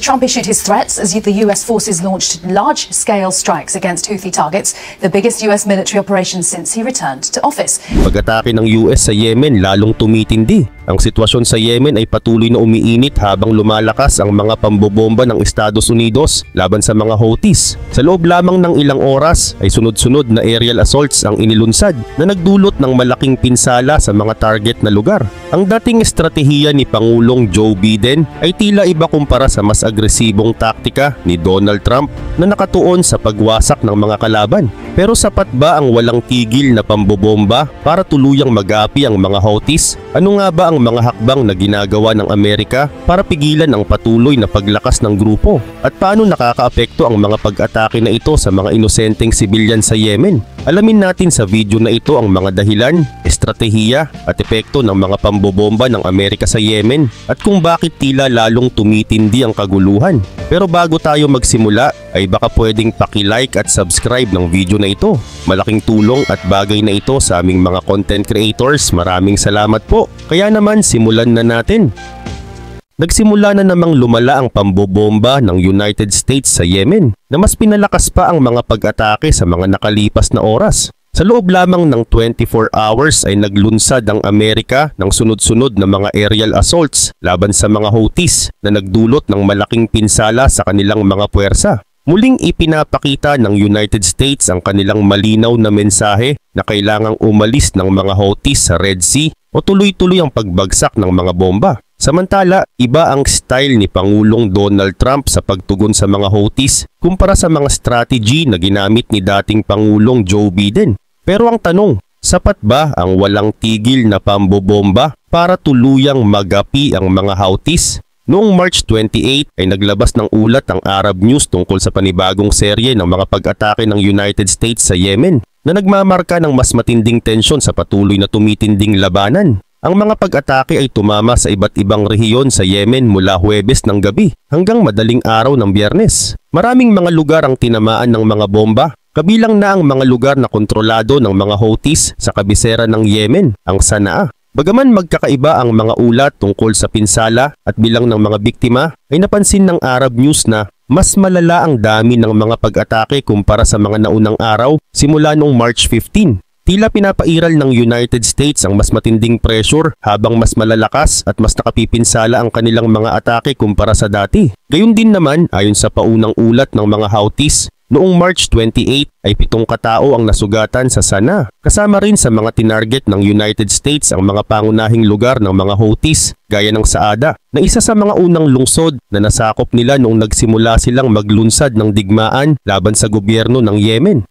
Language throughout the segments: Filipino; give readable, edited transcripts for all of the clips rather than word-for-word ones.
Trump issued his threats as the US forces launched large-scale strikes against Houthi targets, the biggest US military operation since he returned to office. Pag-atake ng US sa Yemen lalong tumitindi. Ang sitwasyon sa Yemen ay patuloy na umiinit habang lumalakas ang mga pambobomba ng Estados Unidos laban sa mga Houthis. Sa loob lamang ng ilang oras ay sunod-sunod na aerial assaults ang inilunsad na nagdulot ng malaking pinsala sa mga target na lugar. Ang dating estratehiya ni Pangulong Joe Biden ay tila iba kumpara sa mas agresibong taktika ni Donald Trump na nakatuon sa pagwasak ng mga kalaban. Pero sapat ba ang walang tigil na pambobomba para tuluyang mag-api ang mga Houthis? Ano nga ba ang mga hakbang na ginagawa ng Amerika para pigilan ang patuloy na paglakas ng grupo? At paano nakakaapekto ang mga pag-atake na ito sa mga inosenteng sibilyan sa Yemen? Alamin natin sa video na ito ang mga dahilan, estratehiya at epekto ng mga pambobomba ng Amerika sa Yemen at kung bakit tila lalong tumitindi ang kaguluhan. Pero bago tayo magsimula ay baka pwedeng paki-like at subscribe ng video na ito. Malaking tulong at bagay na ito sa aming mga content creators. Maraming salamat po. Kaya naman simulan na natin. Nagsimula na namang lumala ang pambobomba ng United States sa Yemen na mas pinalakas pa ang mga pag-atake sa mga nakalipas na oras. Sa loob lamang ng 24 hours ay naglunsad ang Amerika ng sunod-sunod na mga aerial assaults laban sa mga Houthis na nagdulot ng malaking pinsala sa kanilang mga puwersa. Muling ipinapakita ng United States ang kanilang malinaw na mensahe na kailangang umalis ng mga Houthis sa Red Sea o tuloy-tuloy ang pagbagsak ng mga bomba. Samantala, iba ang style ni Pangulong Donald Trump sa pagtugon sa mga Houthis kumpara sa mga strategy na ginamit ni dating Pangulong Joe Biden. Pero ang tanong, sapat ba ang walang tigil na pambobomba para tuluyang magapi ang mga Houthis? Noong March 28 ay naglabas ng ulat ang Arab News tungkol sa panibagong serye ng mga pag-atake ng United States sa Yemen na nagmamarka ng mas matinding tensyon sa patuloy na tumitinding labanan. Ang mga pag-atake ay tumama sa iba't ibang rehiyon sa Yemen mula Huwebes ng gabi hanggang madaling araw ng Biyernes. Maraming mga lugar ang tinamaan ng mga bomba, kabilang na ang mga lugar na kontrolado ng mga Houthis sa kabisera ng Yemen, ang Sanaa. Bagaman magkakaiba ang mga ulat tungkol sa pinsala at bilang ng mga biktima, ay napansin ng Arab News na mas malala ang dami ng mga pag-atake kumpara sa mga naunang araw simula noong March 15. Tila pinapairal ng United States ang mas matinding pressure habang mas malalakas at mas nakapipinsala ang kanilang mga atake kumpara sa dati. Gayun din naman, ayon sa paunang ulat ng mga Houthis, noong March 28 ay 7 katao ang nasugatan sa Sanaa. Kasama rin sa mga tinarget ng United States ang mga pangunahing lugar ng mga Houthis gaya ng Saada na isa sa mga unang lungsod na nasakop nila noong nagsimula silang maglunsad ng digmaan laban sa gobyerno ng Yemen.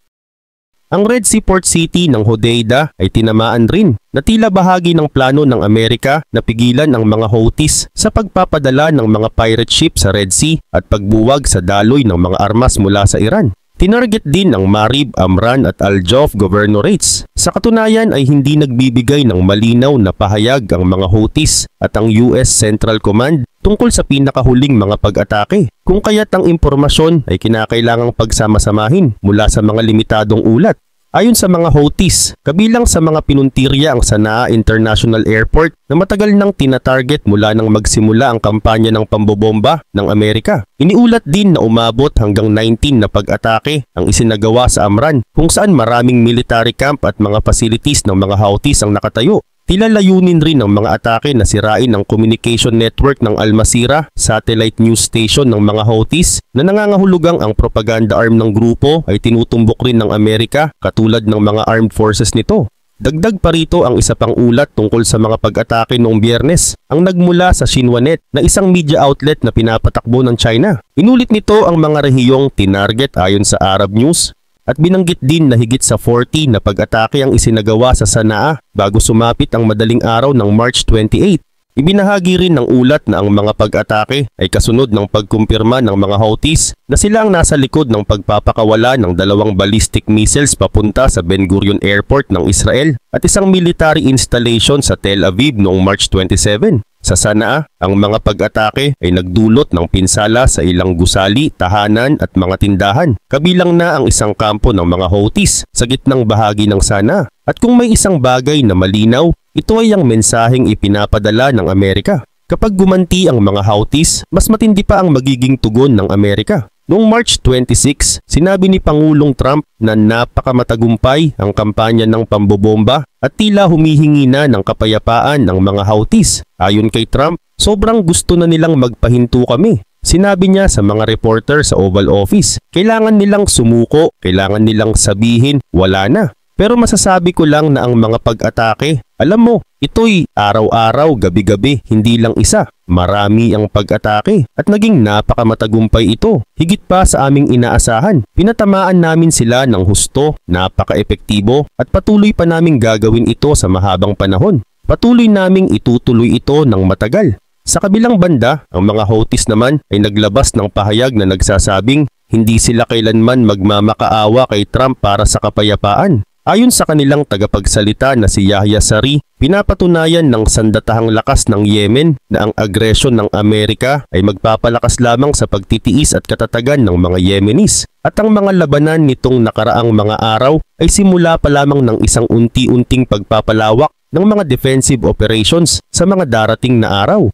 Ang Red Sea Port City ng Hodeidah ay tinamaan rin na tila bahagi ng plano ng Amerika na pigilan ang mga Houthis sa pagpapadala ng mga pirate ship sa Red Sea at pagbuwag sa daloy ng mga armas mula sa Iran. Tinarget din ang Marib, Amran at Al-Jauf governorates. Sa katunayan ay hindi nagbibigay ng malinaw na pahayag ang mga Houthis at ang US Central Command tungkol sa pinakahuling mga pag-atake. Kung kaya't ang impormasyon ay kinakailangang pagsama-samahin mula sa mga limitadong ulat. Ayon sa mga Houthis, kabilang sa mga pinuntirya ang Sanaa International Airport na matagal nang tinatarget mula nang magsimula ang kampanya ng pambobomba ng Amerika. Iniulat din na umabot hanggang 19 na pag-atake ang isinagawa sa Amran kung saan maraming military camp at mga facilities ng mga Houthis ang nakatayo. Tila layunin rin ng mga atake na sirain ang communication network ng Al Masirah, satellite news station ng mga Houthis na nangangahulugang ang propaganda arm ng grupo ay tinutumbok rin ng Amerika katulad ng mga armed forces nito. Dagdag pa rito ang isa pang ulat tungkol sa mga pag-atake noong Biyernes ang nagmula sa Xinhua Net na isang media outlet na pinapatakbo ng China. Inulit nito ang mga rehiyong tinarget ayon sa Arab News. At binanggit din na higit sa 40 na pag-atake ang isinagawa sa Sanaa bago sumapit ang madaling araw ng March 28. Ibinahagi rin ng ulat na ang mga pag-atake ay kasunod ng pagkumpirma ng mga Houthis na sila ang nasa likod ng pagpapakawala ng 2 ballistic missiles papunta sa Ben Gurion Airport ng Israel at isang military installation sa Tel Aviv noong March 27. Sa Sanaa, ang mga pag-atake ay nagdulot ng pinsala sa ilang gusali, tahanan at mga tindahan. Kabilang na ang isang kampo ng mga Houthis sa gitnang bahagi ng Sanaa. At kung may isang bagay na malinaw, ito ay ang mensaheng ipinapadala ng Amerika. Kapag gumanti ang mga Houthis, mas matindi pa ang magiging tugon ng Amerika. Noong March 26, sinabi ni Pangulong Trump na napakamatagumpay ang kampanya ng pambobomba at tila humihingi na ng kapayapaan ang mga Houthis. Ayon kay Trump, sobrang gusto na nilang magpahinto kami. Sinabi niya sa mga reporter sa Oval Office, kailangan nilang sumuko, kailangan nilang sabihin, wala na. Pero masasabi ko lang na ang mga pag-atake, alam mo, ito'y araw-araw, gabi-gabi, hindi lang isa. Marami ang pag-atake at naging napakamatagumpay ito. Higit pa sa aming inaasahan. Pinatamaan namin sila ng husto, napaka-epektibo at patuloy pa naming gagawin ito sa mahabang panahon. Patuloy naming itutuloy ito ng matagal. Sa kabilang banda, ang mga Houthis naman ay naglabas ng pahayag na nagsasabing hindi sila kailanman magmamakaawa kay Trump para sa kapayapaan. Ayon sa kanilang tagapagsalita na si Yahya Saree, pinapatunayan ng sandatahang lakas ng Yemen na ang agresyon ng Amerika ay magpapalakas lamang sa pagtitiis at katatagan ng mga Yemenis. At ang mga labanan nitong nakaraang mga araw ay simula pa lamang ng isang unti-unting pagpapalawak ng mga defensive operations sa mga darating na araw.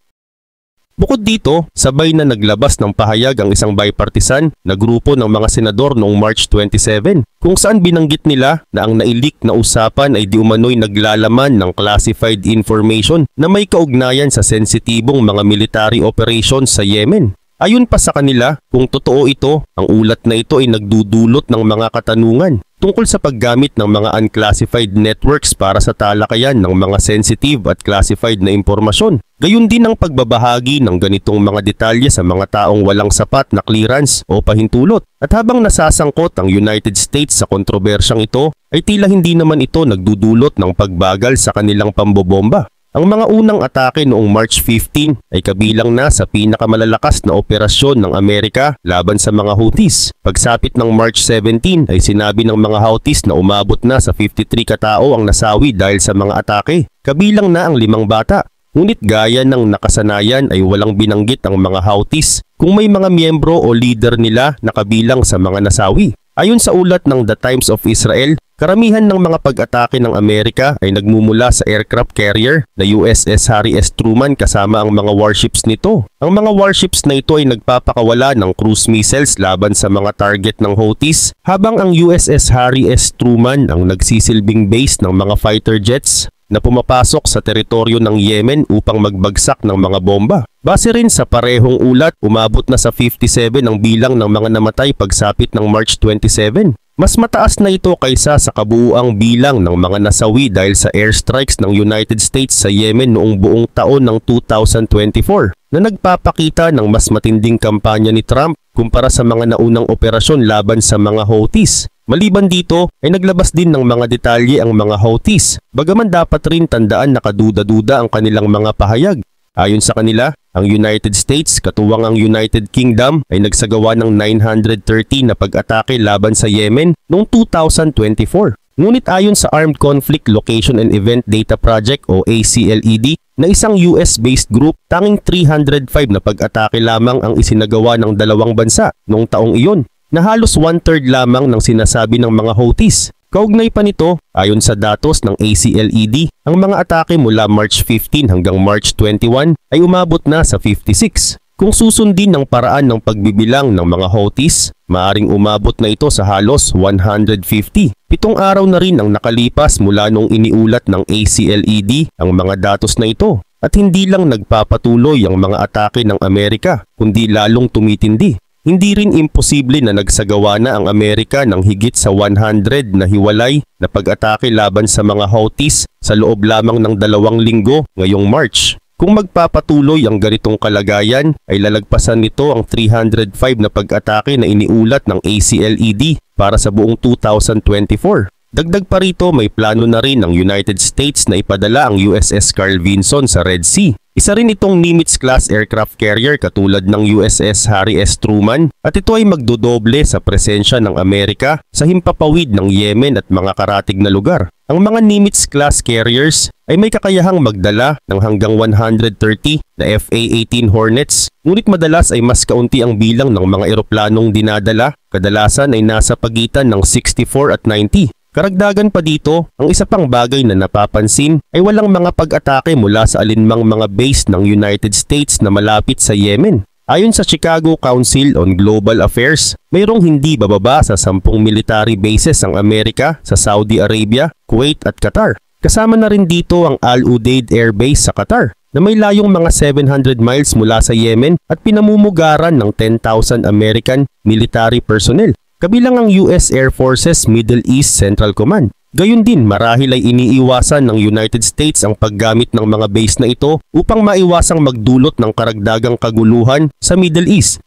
Bukod dito, sabay na naglabas ng pahayag ang isang bipartisan na grupo ng mga senador noong March 27 kung saan binanggit nila na ang nailik na usapan ay di umano'y naglalaman ng classified information na may kaugnayan sa sensitibong mga military operations sa Yemen. Ayon pa sa kanila, kung totoo ito, ang ulat na ito ay nagdudulot ng mga katanungan tungkol sa paggamit ng mga unclassified networks para sa talakayan ng mga sensitive at classified na impormasyon. Gayun din ang pagbabahagi ng ganitong mga detalye sa mga taong walang sapat na clearance o pahintulot. At habang nasasangkot ang United States sa kontrobersyang ito, ay tila hindi naman ito nagdudulot ng pagbagal sa kanilang pambobomba. Ang mga unang atake noong March 15 ay kabilang na sa pinakamalalakas na operasyon ng Amerika laban sa mga Houthis. Pagsapit ng March 17 ay sinabi ng mga Houthis na umabot na sa 53 katao ang nasawi dahil sa mga atake, kabilang na ang 5 bata. Ngunit gaya ng nakasanayan ay walang binanggit ang mga Houthis kung may mga miyembro o leader nila na kabilang sa mga nasawi. Ayon sa ulat ng The Times of Israel, karamihan ng mga pag-atake ng Amerika ay nagmumula sa aircraft carrier na USS Harry S. Truman kasama ang mga warships nito. Ang mga warships na ito ay nagpapakawala ng cruise missiles laban sa mga target ng Houthis, habang ang USS Harry S. Truman ang nagsisilbing base ng mga fighter jets na pumapasok sa teritoryo ng Yemen upang magbagsak ng mga bomba. Base rin sa parehong ulat, umabot na sa 57 ang bilang ng mga namatay pagsapit ng March 27. Mas mataas na ito kaysa sa kabuuang bilang ng mga nasawi dahil sa airstrikes ng United States sa Yemen noong buong taon ng 2024 na nagpapakita ng mas matinding kampanya ni Trump kumpara sa mga naunang operasyon laban sa mga Houthis. Maliban dito ay naglabas din ng mga detalye ang mga Houthis, bagaman dapat rin tandaan na kaduda-duda ang kanilang mga pahayag. Ayon sa kanila, ang United States, katuwang ang United Kingdom ay nagsagawa ng 930 na pag-atake laban sa Yemen noong 2024. Ngunit ayon sa Armed Conflict Location and Event Data Project o ACLED na isang US-based group, tanging 305 na pag-atake lamang ang isinagawa ng dalawang bansa noong taong iyon, na halos 1/3 lamang ng sinasabi ng mga Houthis. Kaugnay pa nito, ayon sa datos ng ACLED, ang mga atake mula March 15 hanggang March 21 ay umabot na sa 56. Kung susundin ng paraan ng pagbibilang ng mga Houthis, maaring umabot na ito sa halos 150. 7 araw na rin ang nakalipas mula nung iniulat ng ACLED ang mga datos na ito. At hindi lang nagpapatuloy ang mga atake ng Amerika, kundi lalong tumitindi. Hindi rin imposible na nagsagawa na ang Amerika ng higit sa 100 na hiwalay na pag-atake laban sa mga Houthis sa loob lamang ng 2 linggo ngayong March. Kung magpapatuloy ang ganitong kalagayan, ay lalagpasan nito ang 305 na pag-atake na iniulat ng ACLED para sa buong 2024. Dagdag pa rito, may plano na rin ng United States na ipadala ang USS Carl Vinson sa Red Sea. Isa rin itong Nimitz-class aircraft carrier katulad ng USS Harry S. Truman, at ito ay magdodoble sa presensya ng Amerika sa himpapawid ng Yemen at mga karatig na lugar. Ang mga Nimitz-class carriers ay may kakayahang magdala ng hanggang 130 na FA-18 Hornets, ngunit madalas ay mas kaunti ang bilang ng mga eroplanong dinadala, kadalasan ay nasa pagitan ng 64 at 90. Karagdagan pa dito, ang isa pang bagay na napapansin ay walang mga pag-atake mula sa alinmang mga base ng United States na malapit sa Yemen. Ayon sa Chicago Council on Global Affairs, mayroong hindi bababa sa 10 military bases ang Amerika sa Saudi Arabia, Kuwait at Qatar. Kasama na rin dito ang Al Udeid Air Base sa Qatar na may layong mga 700 miles mula sa Yemen at pinamumugaran ng 10,000 American military personnel. Kabilang ang US Air Forces Middle East Central Command. Gayun din, marahil ay iniiwasan ng United States ang paggamit ng mga base na ito upang maiwasang magdulot ng karagdagang kaguluhan sa Middle East.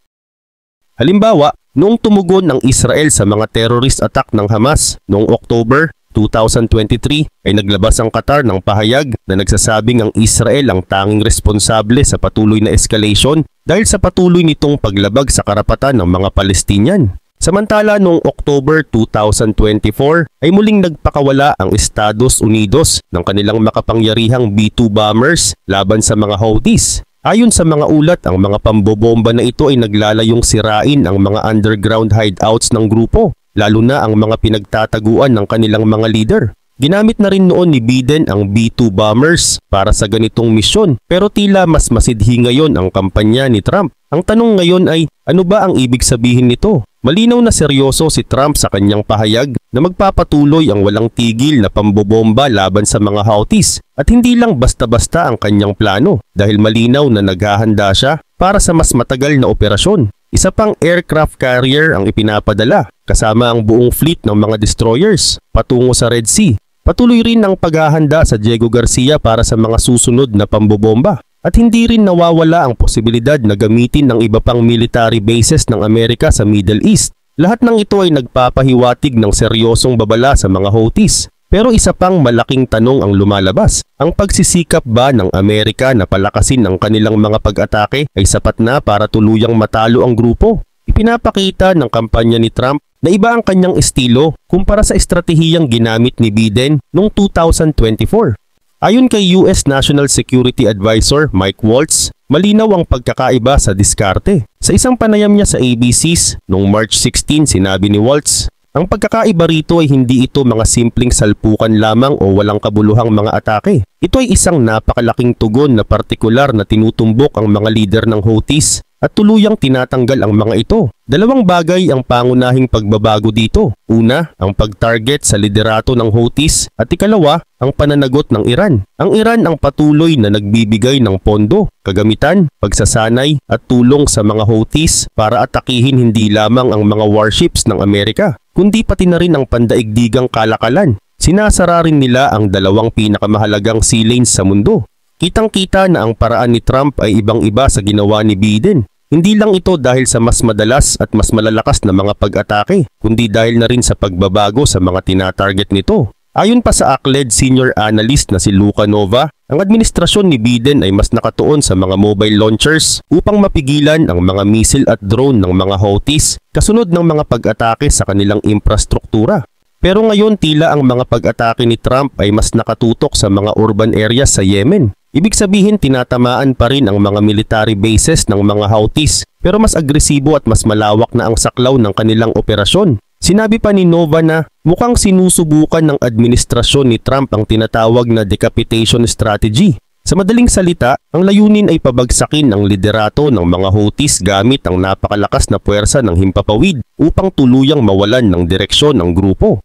Halimbawa, noong tumugon ng Israel sa mga terrorist attack ng Hamas noong October 2023 ay naglabas ang Qatar ng pahayag na nagsasabing ang Israel ang tanging responsable sa patuloy na escalation dahil sa patuloy nitong paglabag sa karapatan ng mga Palestinian. Samantala noong October 2024 ay muling nagpakawala ang Estados Unidos ng kanilang makapangyarihang B-2 bombers laban sa mga Houthis. Ayon sa mga ulat, ang mga pambobomba na ito ay naglalayong sirain ang mga underground hideouts ng grupo, lalo na ang mga pinagtataguan ng kanilang mga leader. Ginamit na rin noon ni Biden ang B-2 bombers para sa ganitong misyon, pero tila mas masidhi ngayon ang kampanya ni Trump. Ang tanong ngayon ay, ano ba ang ibig sabihin nito? Malinaw na seryoso si Trump sa kanyang pahayag na magpapatuloy ang walang tigil na pambobomba laban sa mga Houthis at hindi lang basta-basta ang kanyang plano dahil malinaw na naghahanda siya para sa mas matagal na operasyon. Isa pang aircraft carrier ang ipinapadala kasama ang buong fleet ng mga destroyers patungo sa Red Sea. Patuloy rin ang paghahanda sa Diego Garcia para sa mga susunod na pambobomba. At hindi rin nawawala ang posibilidad na gamitin ng iba pang military bases ng Amerika sa Middle East. Lahat ng ito ay nagpapahiwatig ng seryosong babala sa mga Houthis. Pero isa pang malaking tanong ang lumalabas. Ang pagsisikap ba ng Amerika na palakasin ang kanilang mga pag-atake ay sapat na para tuluyang matalo ang grupo? Ipinapakita ng kampanya ni Trump na iba ang kanyang estilo kumpara sa estratehiyang ginamit ni Biden noong 2024. Ayon kay US National Security Advisor Mike Waltz, malinaw ang pagkakaiba sa diskarte. Sa isang panayam niya sa ABC's noong March 16, sinabi ni Waltz, ang pagkakaiba rito ay hindi ito mga simpleng salpukan lamang o walang kabuluhang mga atake. Ito ay isang napakalaking tugon na partikular na tinutumbok ang mga lider ng Houthis at tuluyang tinatanggal ang mga ito. Dalawang bagay ang pangunahing pagbabago dito. Una, ang pag-target sa liderato ng Houthis at ikalawa, ang pananagot ng Iran. Ang Iran ang patuloy na nagbibigay ng pondo, kagamitan, pagsasanay at tulong sa mga Houthis para atakihin hindi lamang ang mga warships ng Amerika, kundi pati na rin ang pandaigdigang kalakalan. Sinasara rin nila ang dalawang pinakamahalagang sea lanes sa mundo. Kitang-kita na ang paraan ni Trump ay ibang-iba sa ginawa ni Biden. Hindi lang ito dahil sa mas madalas at mas malalakas na mga pag-atake, kundi dahil na rin sa pagbabago sa mga tinatarget nito. Ayon pa sa ACLED senior analyst na si Luca Nova, ang administrasyon ni Biden ay mas nakatuon sa mga mobile launchers upang mapigilan ang mga missile at drone ng mga Houthis kasunod ng mga pag-atake sa kanilang infrastruktura. Pero ngayon tila ang mga pag-atake ni Trump ay mas nakatutok sa mga urban areas sa Yemen. Ibig sabihin tinatamaan pa rin ang mga military bases ng mga Houthis pero mas agresibo at mas malawak na ang saklaw ng kanilang operasyon. Sinabi pa ni Nova na mukhang sinusubukan ng administrasyon ni Trump ang tinatawag na decapitation strategy. Sa madaling salita, ang layunin ay pabagsakin ang liderato ng mga Houthis gamit ang napakalakas na puwersa ng himpapawid upang tuluyang mawalan ng direksyon ng grupo.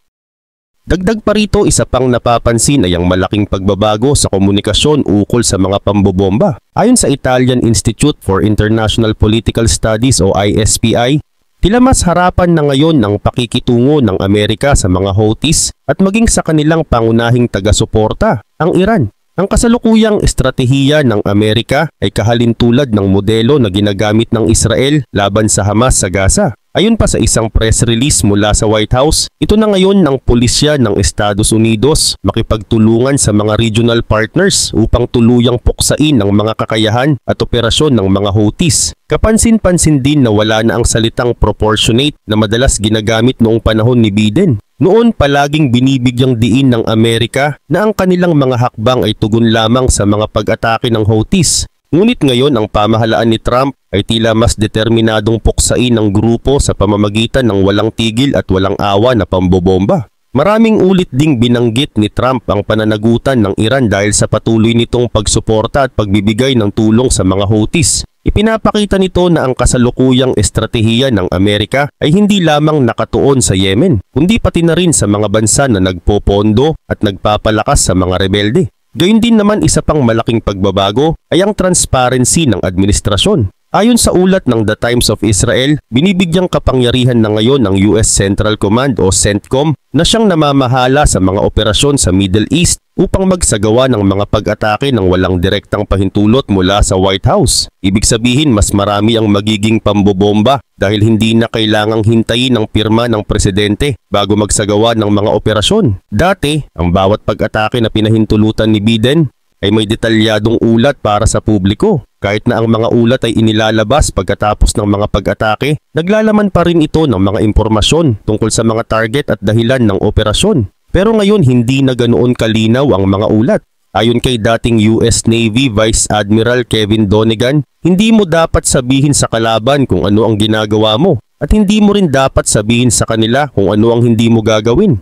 Dagdag pa rito, isa pang napapansin ay ang malaking pagbabago sa komunikasyon ukol sa mga pambobomba. Ayon sa Italian Institute for International Political Studies o ISPI, tila mas harapan na ngayon ang pakikitungo ng Amerika sa mga Houthis at maging sa kanilang pangunahing taga-suporta, ang Iran. Ang kasalukuyang estratehiya ng Amerika ay kahalintulad ng modelo na ginagamit ng Israel laban sa Hamas sa Gaza. Ayon pa sa isang press release mula sa White House, ito na ngayon ng pulisya ng Estados Unidos makipagtulungan sa mga regional partners upang tuluyang puksain ang mga kakayahan at operasyon ng mga Houthis. Kapansin-pansin din na wala na ang salitang proportionate na madalas ginagamit noong panahon ni Biden. Noon palaging binibigyang diin ng Amerika na ang kanilang mga hakbang ay tugon lamang sa mga pag-atake ng Houthis. Ngunit ngayon ang pamahalaan ni Trump ay tila mas determinadong puksain ng grupo sa pamamagitan ng walang tigil at walang awa na pambobomba. Maraming ulit ding binanggit ni Trump ang pananagutan ng Iran dahil sa patuloy nitong pagsuporta at pagbibigay ng tulong sa mga Houthis. Ipinapakita nito na ang kasalukuyang estratehiya ng Amerika ay hindi lamang nakatuon sa Yemen, kundi pati na rin sa mga bansa na nagpopondo at nagpapalakas sa mga rebelde. Gayun din naman isa pang malaking pagbabago ay ang transparency ng administrasyon. Ayon sa ulat ng The Times of Israel, binibigyang kapangyarihan na ngayon ng US Central Command o CENTCOM na siyang namamahala sa mga operasyon sa Middle East upang magsagawa ng mga pag-atake ng walang direktang pahintulot mula sa White House. Ibig sabihin mas marami ang magiging pambobomba dahil hindi na kailangang hintayin ang pirma ng presidente bago magsagawa ng mga operasyon. Dati, ang bawat pag-atake na pinahintulutan ni Biden ay may detalyadong ulat para sa publiko. Kahit na ang mga ulat ay inilalabas pagkatapos ng mga pag-atake, naglalaman pa rin ito ng mga impormasyon tungkol sa mga target at dahilan ng operasyon. Pero ngayon hindi na ganoon kalinaw ang mga ulat. Ayon kay dating US Navy Vice Admiral Kevin Donegan, hindi mo dapat sabihin sa kalaban kung ano ang ginagawa mo at hindi mo rin dapat sabihin sa kanila kung ano ang hindi mo gagawin.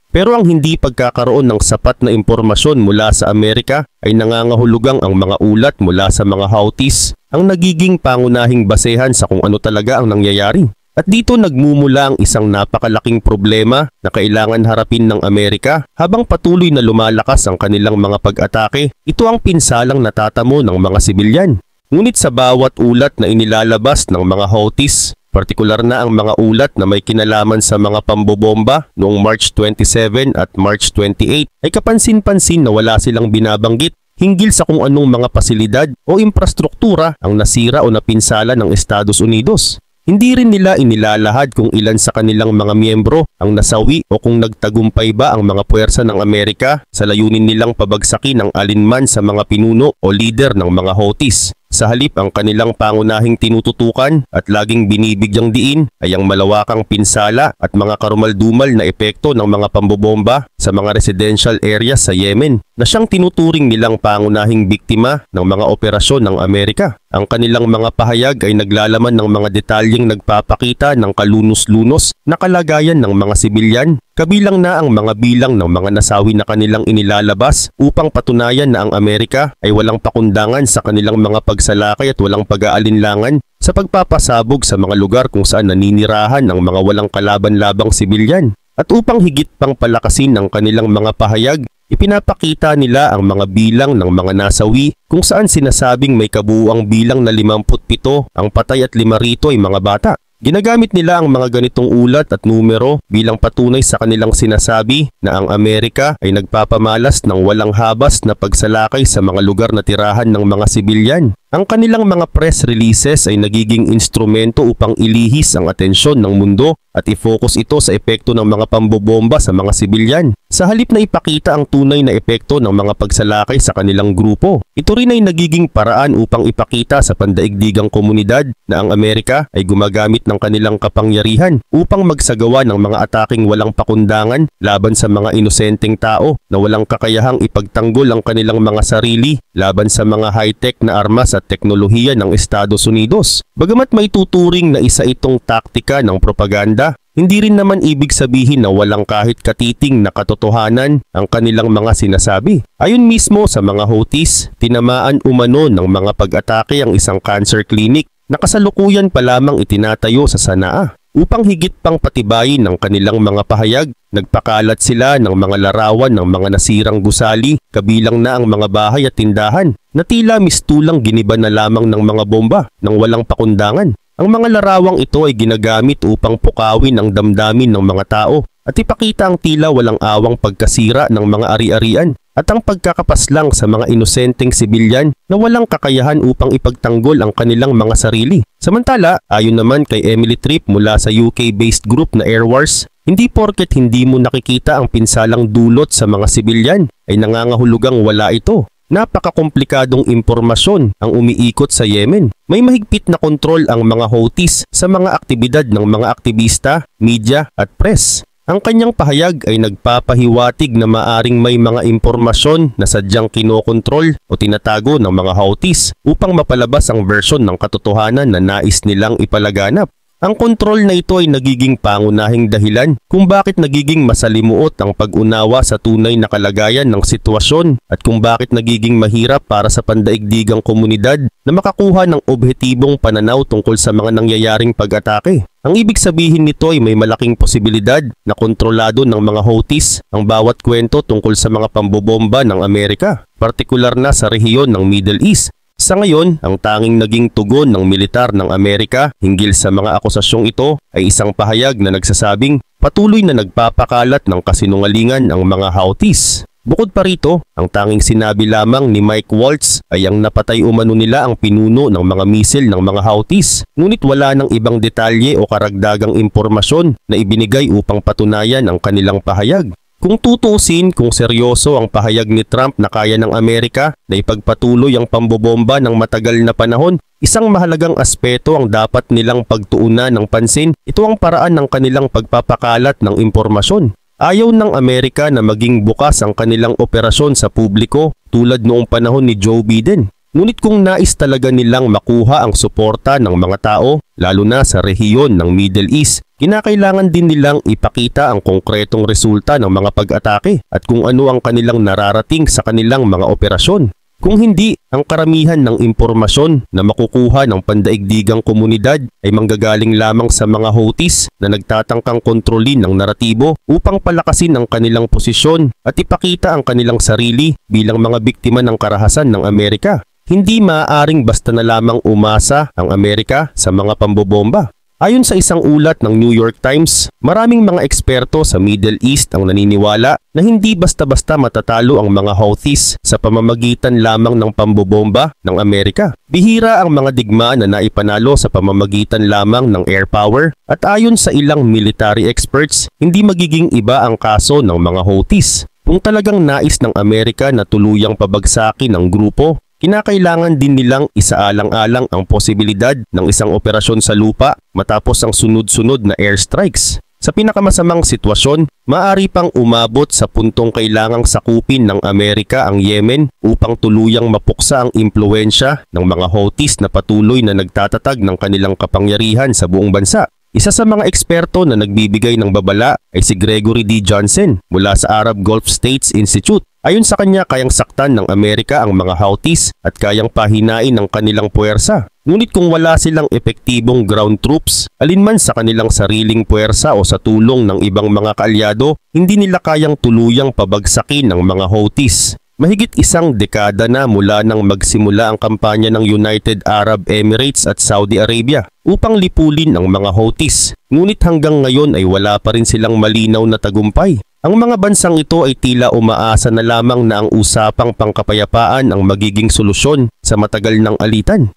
Pero ang hindi pagkakaroon ng sapat na impormasyon mula sa Amerika ay nangangahulugang ang mga ulat mula sa mga Houthis ang nagiging pangunahing basehan sa kung ano talaga ang nangyayari. At dito nagmumula ang isang napakalaking problema na kailangan harapin ng Amerika habang patuloy na lumalakas ang kanilang mga pag-atake. Ito ang pinsalang natatamo ng mga sibilyan. Ngunit sa bawat ulat na inilalabas ng mga Houthis, partikular na ang mga ulat na may kinalaman sa mga pambobomba noong March 27 at March 28 ay kapansin-pansin na wala silang binabanggit hinggil sa kung anong mga pasilidad o infrastruktura ang nasira o napinsala ng Estados Unidos. Hindi rin nila inilalahad kung ilan sa kanilang mga miyembro ang nasawi o kung nagtagumpay ba ang mga puwersa ng Amerika sa layunin nilang pabagsakin ang alinman sa mga pinuno o lider ng mga Houthis. Sa halip ang kanilang pangunahing tinututukan at laging binibigyang diin ay ang malawakang pinsala at mga karumaldumal na epekto ng mga pambobomba sa mga residential areas sa Yemen na siyang tinuturing nilang pangunahing biktima ng mga operasyon ng Amerika. Ang kanilang mga pahayag ay naglalaman ng mga detalyeng nagpapakita ng kalunos-lunos na kalagayan ng mga sibilyan, kabilang na ang mga bilang ng mga nasawi na kanilang inilalabas upang patunayan na ang Amerika ay walang pakundangan sa kanilang mga pagsalakay at walang pag-aalinlangan sa pagpapasabog sa mga lugar kung saan naninirahan ang mga walang kalaban-labang sibilyan. At upang higit pang palakasin ang kanilang mga pahayag, ipinapakita nila ang mga bilang ng mga nasawi kung saan sinasabing may kabuuang bilang na 57 ang patay at 5 rito ay mga bata. Ginagamit nila ang mga ganitong ulat at numero bilang patunay sa kanilang sinasabi na ang Amerika ay nagpapamalas ng walang habas na pagsalakay sa mga lugar na tirahan ng mga sibilyan. Ang kanilang mga press releases ay nagiging instrumento upang ilihis ang atensyon ng mundo at i-focus ito sa epekto ng mga pambobomba sa mga sibilyan, sa halip na ipakita ang tunay na epekto ng mga pagsalakay sa kanilang grupo. Ito rin ay nagiging paraan upang ipakita sa pandaigdigang komunidad na ang Amerika ay gumagamit ng kanilang kapangyarihan upang magsagawa ng mga ataking walang pakundangan laban sa mga inosenteng tao na walang kakayahang ipagtanggol ang kanilang mga sarili laban sa mga high-tech na armas at teknolohiya ng Estados Unidos. Bagamat may tuturing na isa itong taktika ng propaganda, hindi rin naman ibig sabihin na walang kahit katiting na katotohanan ang kanilang mga sinasabi. Ayon mismo sa mga Houthis, tinamaan umano ng mga pag-atake ang isang cancer clinic na kasalukuyan pa lamang itinatayo sa Sanaa. Upang higit pang patibayin ng kanilang mga pahayag, nagpakalat sila ng mga larawan ng mga nasirang gusali, kabilang na ang mga bahay at tindahan, na tila mistulang giniba na lamang ng mga bomba nang walang pakundangan. Ang mga larawang ito ay ginagamit upang pukawin ang damdamin ng mga tao at ipakita ang tila walang awang pagkasira ng mga ari-arian at ang pagkakapaslang sa mga inosenteng sibilyan na walang kakayahan upang ipagtanggol ang kanilang mga sarili. Samantala, ayon naman kay Emily Tripp mula sa UK-based group na Air Wars, hindi porket hindi mo nakikita ang pinsalang dulot sa mga sibilyan ay nangangahulugang wala ito. Napakakomplikadong impormasyon ang umiikot sa Yemen. May mahigpit na kontrol ang mga Houthis sa mga aktibidad ng mga aktivista, media at press. Ang kanyang pahayag ay nagpapahiwatig na maaring may mga impormasyon na sadyang kinokontrol o tinatago ng mga Houthis upang mapalabas ang version ng katotohanan na nais nilang ipalaganap. Ang kontrol na ito ay nagiging pangunahing dahilan kung bakit nagiging masalimuot ang pag-unawa sa tunay na kalagayan ng sitwasyon at kung bakit nagiging mahirap para sa pandaigdigang komunidad na makakuha ng objetibong pananaw tungkol sa mga nangyayaring pag-atake. Ang ibig sabihin nito ay may malaking posibilidad na kontrolado ng mga Houthis ang bawat kwento tungkol sa mga pambobomba ng Amerika, partikular na sa rehiyon ng Middle East. Sa ngayon, ang tanging naging tugon ng militar ng Amerika hinggil sa mga akusasyong ito ay isang pahayag na nagsasabing patuloy na nagpapakalat ng kasinungalingan ang mga Houthis. Bukod pa rito, ang tanging sinabi lamang ni Mike Waltz ay ang napatay umano nila ang pinuno ng mga misil ng mga Houthis. Ngunit wala ng ibang detalye o karagdagang impormasyon na ibinigay upang patunayan ang kanilang pahayag. Kung tutuusin kung seryoso ang pahayag ni Trump na kaya ng Amerika na ipagpatuloy ang pambobomba ng matagal na panahon, isang mahalagang aspeto ang dapat nilang pagtuunan ng pansin. Ito ang paraan ng kanilang pagpapakalat ng impormasyon. Ayaw ng Amerika na maging bukas ang kanilang operasyon sa publiko tulad noong panahon ni Joe Biden. Ngunit kung nais talaga nilang makuha ang suporta ng mga tao, lalo na sa rehiyon ng Middle East, kinakailangan din nilang ipakita ang konkretong resulta ng mga pag-atake at kung ano ang kanilang nararating sa kanilang mga operasyon. Kung hindi, ang karamihan ng impormasyon na makukuha ng pandaigdigang komunidad ay manggagaling lamang sa mga Houthis na nagtatangkang kontrolin ng naratibo upang palakasin ang kanilang posisyon at ipakita ang kanilang sarili bilang mga biktima ng karahasan ng Amerika. Hindi maaaring basta na lamang umasa ang Amerika sa mga pambobomba. Ayon sa isang ulat ng New York Times, maraming mga eksperto sa Middle East ang naniniwala na hindi basta-basta matatalo ang mga Houthis sa pamamagitan lamang ng pambobomba ng Amerika. Bihira ang mga digmaan na naipanalo sa pamamagitan lamang ng air power at ayon sa ilang military experts, hindi magiging iba ang kaso ng mga Houthis. Kung talagang nais ng Amerika na tuluyang pabagsakin ang grupo, kinakailangan din nilang isaalang-alang ang posibilidad ng isang operasyon sa lupa matapos ang sunod-sunod na airstrikes. Sa pinakamasamang sitwasyon, maaari pang umabot sa puntong kailangang sakupin ng Amerika ang Yemen upang tuluyang mapuksa ang impluwensya ng mga Houthis na patuloy na nagtatatag ng kanilang kapangyarihan sa buong bansa. Isa sa mga eksperto na nagbibigay ng babala ay si Gregory D. Johnson mula sa Arab Gulf States Institute. Ayon sa kanya, kayang saktan ng Amerika ang mga Houthis at kayang pahinain ang kanilang puwersa. Ngunit kung wala silang epektibong ground troops, alinman sa kanilang sariling puwersa o sa tulong ng ibang mga kaalyado, hindi nila kayang tuluyang pabagsakin ng mga Houthis. Mahigit isang dekada na mula nang magsimula ang kampanya ng United Arab Emirates at Saudi Arabia upang lipulin ang mga Houthis. Ngunit hanggang ngayon ay wala pa rin silang malinaw na tagumpay. Ang mga bansang ito ay tila umaasa na lamang na ang usapang pangkapayapaan ang magiging solusyon sa matagal ng alitan.